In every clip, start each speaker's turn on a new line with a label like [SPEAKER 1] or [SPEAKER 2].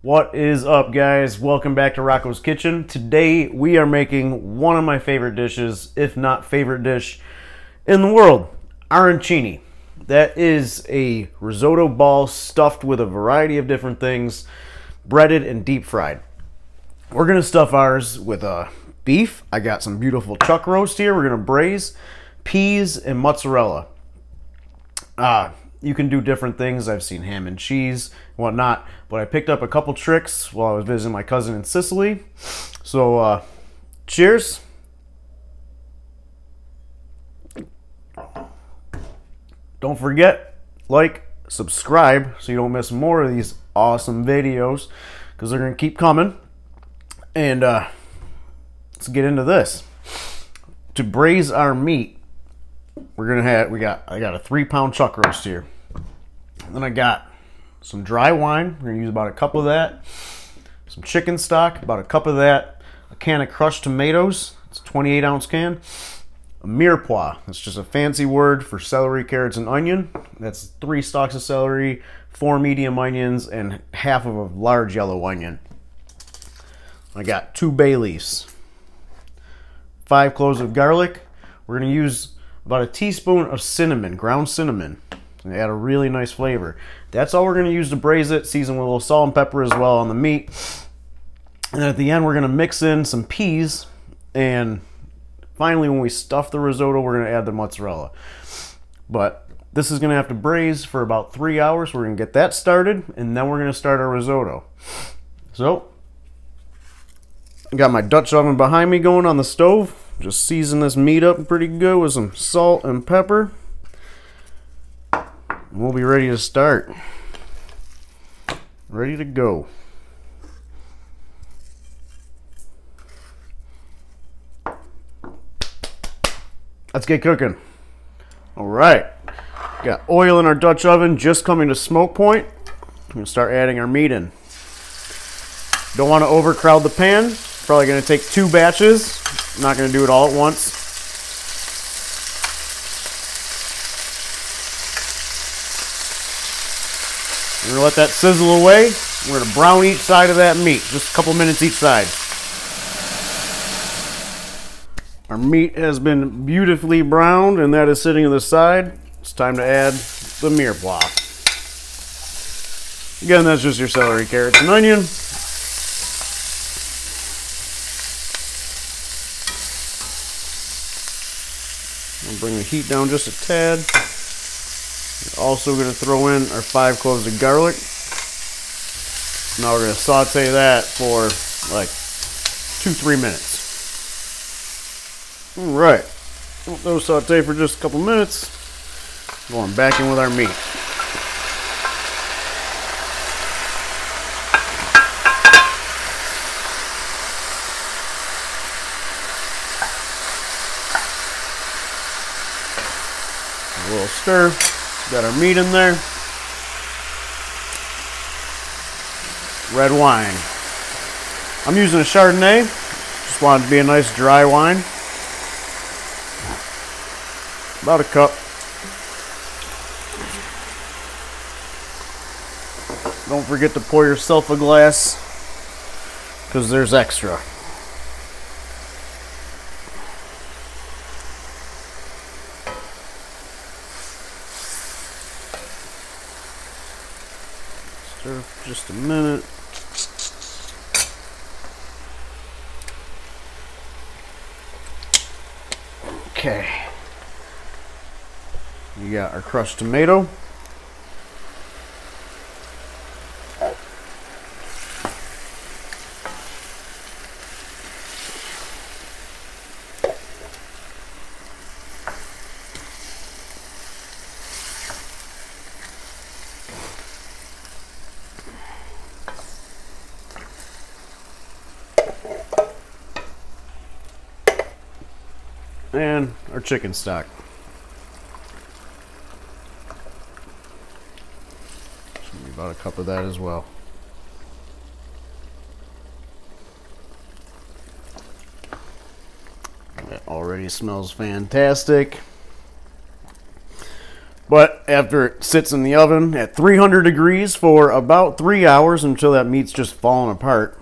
[SPEAKER 1] What is up, guys? Welcome back to Rocco's Kitchen. Today we are making one of my favorite dishes, if not favorite dish in the world, arancini. That is a risotto ball stuffed with a variety of different things, breaded and deep fried. We're gonna stuff ours with beef. I got some beautiful chuck roast here. We're gonna braise peas and mozzarella. You can do different things. I've seen ham and cheese, whatnot, but I picked up a couple tricks while I was visiting my cousin in Sicily. So, cheers. Don't forget, like, subscribe so you don't miss more of these awesome videos, because they're going to keep coming. And let's get into this. To braise our meat, I got a 3-pound chuck roast here. Then I got some dry wine. We're gonna use about a cup of that. Some chicken stock, about a cup of that. A can of crushed tomatoes. It's a 28-ounce can. A mirepoix. That's just a fancy word for celery, carrots, and onion. That's 3 stalks of celery, 4 medium onions, and half of a large yellow onion. I got 2 bay leaves, 5 cloves of garlic. We're gonna use about a teaspoon of cinnamon, ground cinnamon. And add a really nice flavor. That's all we're going to use to braise it. Season with a little salt and pepper as well on the meat. And then at the end, we're going to mix in some peas. And finally, when we stuff the risotto, we're going to add the mozzarella. But this is going to have to braise for about 3 hours. We're going to get that started, and then we're going to start our risotto. So, I got my Dutch oven behind me going on the stove. Just season this meat up pretty good with some salt and pepper. And we'll be ready to start. Ready to go. Let's get cooking. Alright. Got oil in our Dutch oven just coming to smoke point. We're going to start adding our meat in. Don't want to overcrowd the pan. Probably going to take 2 batches. I'm not going to do it all at once. We're going to let that sizzle away. We're going to brown each side of that meat. Just a couple minutes each side. Our meat has been beautifully browned, and that is sitting on the side. It's time to add the mirepoix. Again, that's just your celery, carrots, and onion. I'll bring the heat down just a tad. We're also going to throw in our 5 cloves of garlic. Now we're going to saute that for like 2-3 minutes. Alright, let those saute for just a couple minutes. Going back in with our meat. A little stir. Got our meat in there. Red wine. I'm using a Chardonnay. Just wanted to be a nice dry wine. About a cup. Don't forget to pour yourself a glass, because there's extra. Stir for just a minute. Okay. We got our crushed tomato. And our chicken stock. Should be about a cup of that as well. That already smells fantastic. But after it sits in the oven at 300 degrees for about 3 hours until that meat's just falling apart,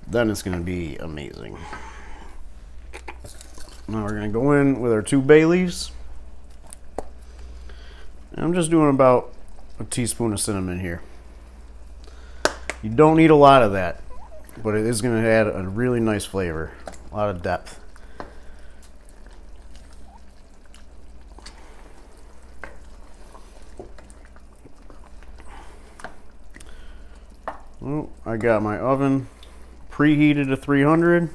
[SPEAKER 1] then it's going to be amazing. Now we're going to go in with our 2 bay leaves. And I'm just doing about a teaspoon of cinnamon here. You don't need a lot of that, but it is going to add a really nice flavor, a lot of depth. Well, I got my oven preheated to 300.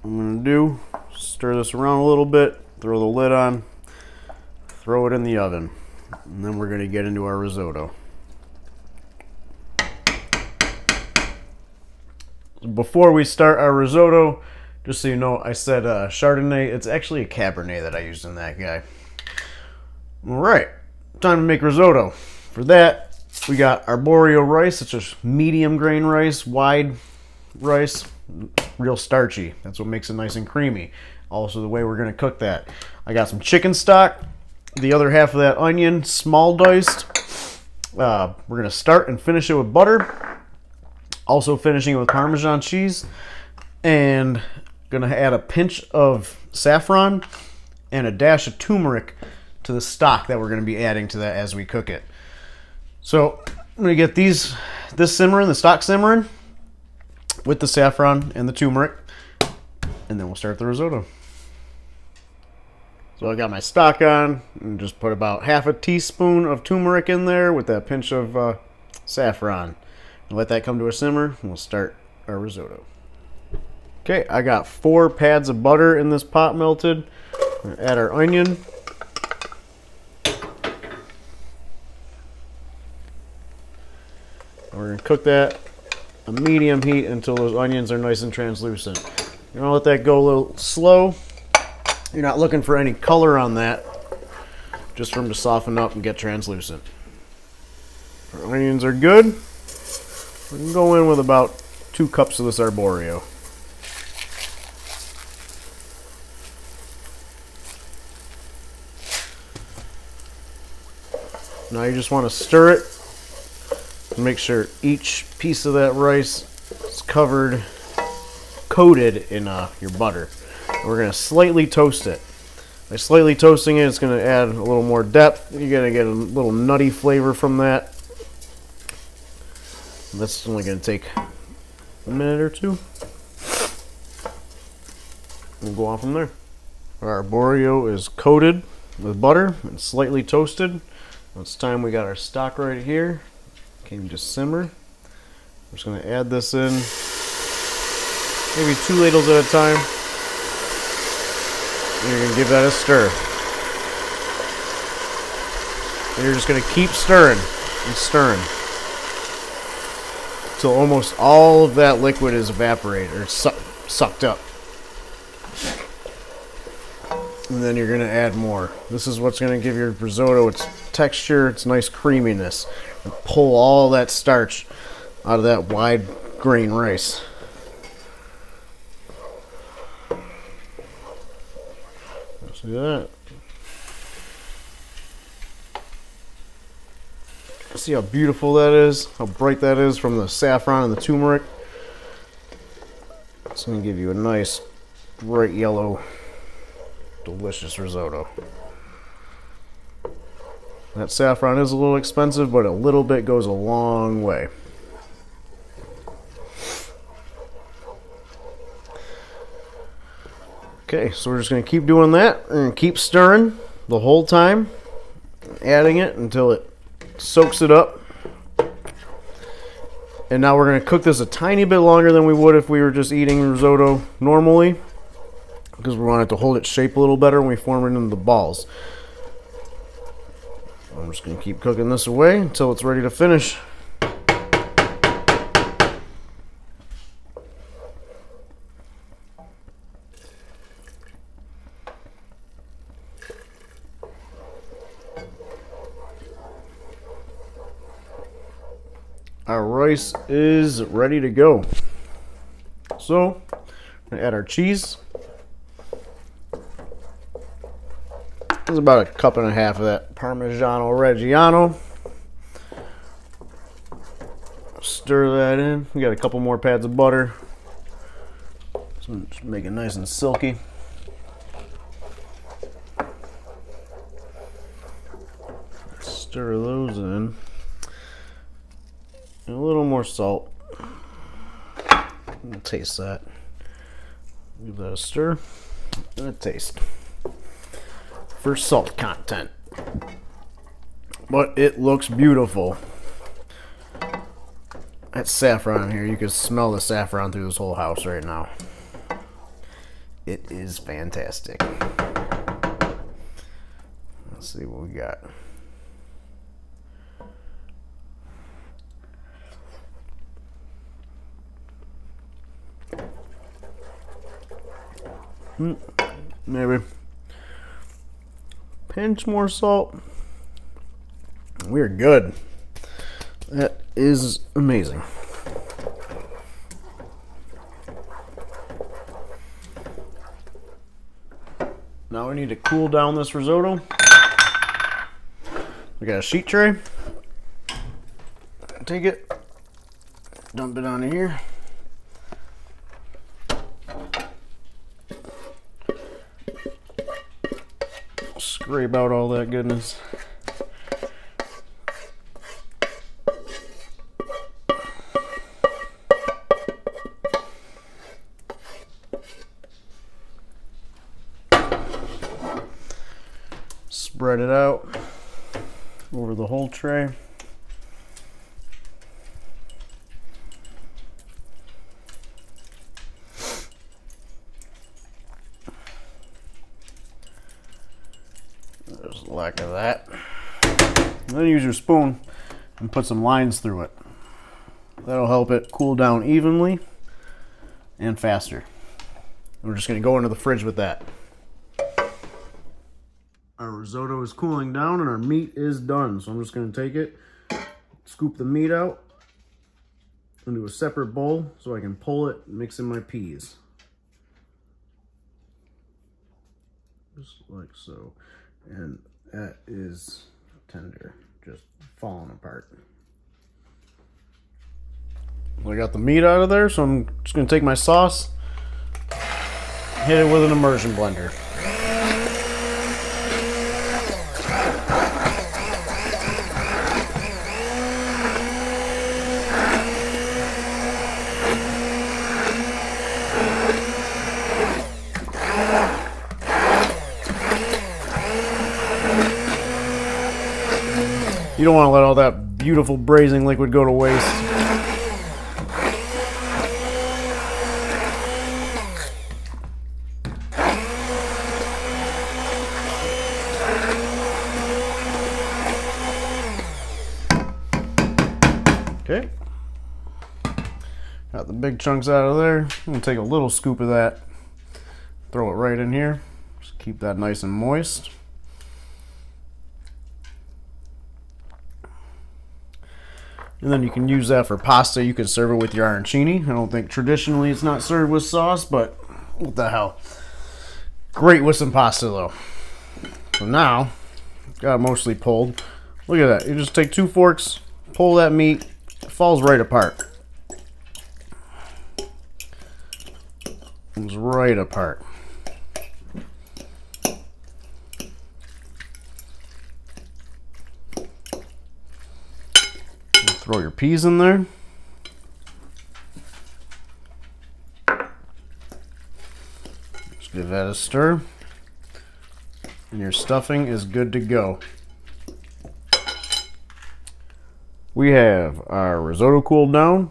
[SPEAKER 1] I'm going to do, stir this around a little bit, throw the lid on, throw it in the oven, and then we're going to get into our risotto. Before we start our risotto, just so you know, I said Chardonnay. It's actually a Cabernet that I used in that guy. All right, time to make risotto. For that, we got arborio rice. It's just medium grain rice, wide rice, real starchy. That's what makes it nice and creamy. Also the way we're going to cook that. I got some chicken stock. The other half of that onion, small diced. We're going to start and finish it with butter. Also finishing it with Parmesan cheese. And going to add a pinch of saffron and a dash of turmeric to the stock that we're going to be adding to that as we cook it. So I'm going to get this simmering, the stock simmering, with the saffron and the turmeric, and then we'll start the risotto. So I got my stock on, and just put about half a teaspoon of turmeric in there with that pinch of saffron. And let that come to a simmer, and we'll start our risotto. Okay, I got 4 pads of butter in this pot melted. We're gonna add our onion. We're going to cook that a medium heat until those onions are nice and translucent. You're going to let that go a little slow. You're not looking for any color on that, just for them to soften up and get translucent. Our onions are good. We can go in with about 2 cups of this arborio. Now you just want to stir it. Make sure each piece of that rice is coated in your butter. And we're going to slightly toast it. By slightly toasting it, it's going to add a little more depth. You're going to get a little nutty flavor from that. That's only going to take a minute or 2. We'll go on from there. Our arborio is coated with butter and slightly toasted. It's time we got our stock right here. Can just simmer. I'm just going to add this in, maybe 2 ladles at a time. And you're going to give that a stir. And you're just going to keep stirring and stirring until almost all of that liquid is evaporated or sucked up. And then you're going to add more. This is what's going to give your risotto its texture, its nice creaminess. And pull all that starch out of that wide grain rice. See that? See how beautiful that is? How bright that is from the saffron and the turmeric? It's going to give you a nice, bright yellow, delicious risotto. That saffron is a little expensive, but a little bit goes a long way. Okay, so we're just going to keep doing that and keep stirring the whole time, adding it until it soaks it up. And now we're going to cook this a tiny bit longer than we would if we were just eating risotto normally, because we want it to hold its shape a little better when we form it into the balls. I'm just going to keep cooking this away until it's ready to finish. Our rice is ready to go. So, I'm going to add our cheese. There's about a cup and a half of that Parmigiano Reggiano. Stir that in. We got a couple more pads of butter. So just make it nice and silky. Stir those in. And a little more salt. We'll taste that. Give that a stir and a taste for salt content. But it looks beautiful. That saffron in here, you can smell the saffron through this whole house right now. It is fantastic. Let's see what we got. Maybe pinch more salt. We're good. That is amazing. Now we need to cool down this risotto. We got a sheet tray. Take it, dump it onto here. Scrape out all that goodness. Spread it out over the whole tray. There's a lack of that. And then use your spoon and put some lines through it. That'll help it cool down evenly and faster. And we're just going to go into the fridge with that. Our risotto is cooling down and our meat is done. So I'm just going to take it, scoop the meat out into a separate bowl so I can pull it and mix in my peas. Just like so. And that is tender, just falling apart. I got the meat out of there, so I'm just going to take my sauce, hit it with an immersion blender. You don't want to let all that beautiful braising liquid go to waste. Okay. Got the big chunks out of there. I'm going to take a little scoop of that, throw it right in here. Just keep that nice and moist. And then you can use that for pasta. You can serve it with your arancini. I don't think traditionally it's not served with sauce, but what the hell. Great with some pasta though. So now, got it mostly pulled. Look at that. You just take 2 forks, pull that meat, it falls right apart. It's right apart. Throw your peas in there. Just give that a stir. And your stuffing is good to go. We have our risotto cooled down,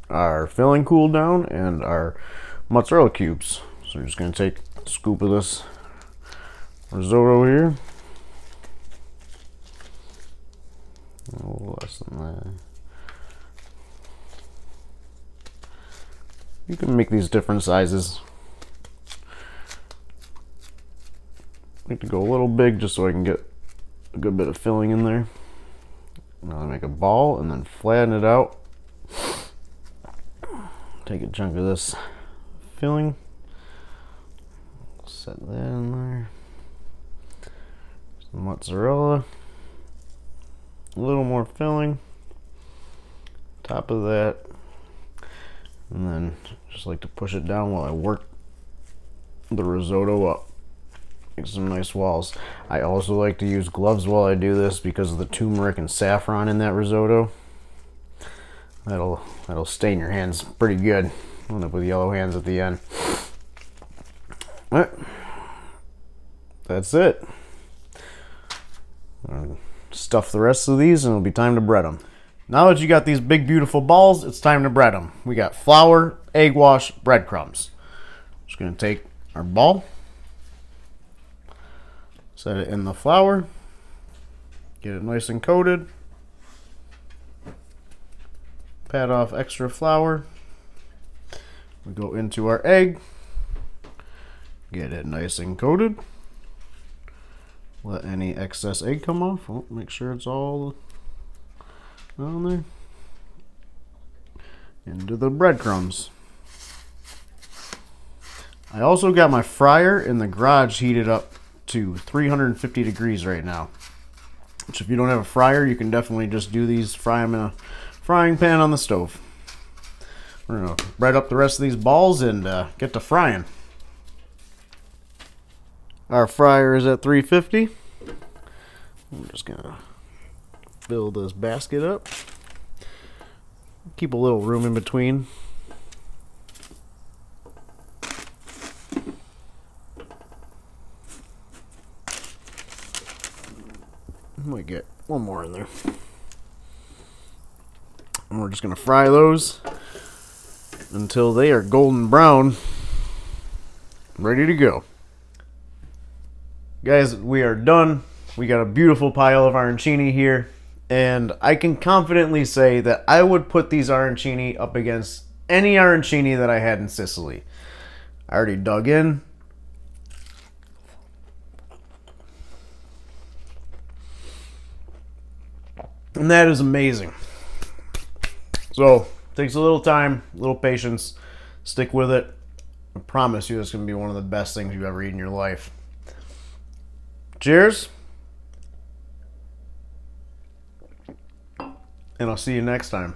[SPEAKER 1] our filling cooled down, and our mozzarella cubes. So we're just going to take a scoop of this risotto here. A little less than that. You can make these different sizes. I like to go a little big just so I can get a good bit of filling in there. Now I make a ball and then flatten it out. Take a chunk of this filling. Set that in there. Some mozzarella. A little more filling. Top of that. And then just like to push it down while I work the risotto up. Make some nice walls. I also like to use gloves while I do this because of the turmeric and saffron in that risotto. That'll stain your hands pretty good. I'll end up with yellow hands at the end. All right. That's it. Stuff the rest of these and it'll be time to bread them. Now that you got these big beautiful balls, it's time to bread them. We got flour, egg wash, breadcrumbs. Just gonna take our ball, set it in the flour, get it nice and coated, pat off extra flour. We go into our egg, get it nice and coated, let any excess egg come off. Oh, make sure it's all on there. Into the breadcrumbs. I also got my fryer in the garage heated up to 350 degrees right now. Which if you don't have a fryer, you can definitely just do these, fry them in a frying pan on the stove. We're going to bread up the rest of these balls and get to frying. Our fryer is at 350. I'm just going to fill this basket up. Keep a little room in between. Might get one more in there. And we're just going to fry those until they are golden brown, ready to go. Guys, we are done. We got a beautiful pile of arancini here, and I can confidently say that I would put these arancini up against any arancini that I had in Sicily. I already dug in. And that is amazing. So, takes a little time, a little patience. Stick with it. I promise you it's going to be one of the best things you ever eat in your life. Cheers. And I'll see you next time.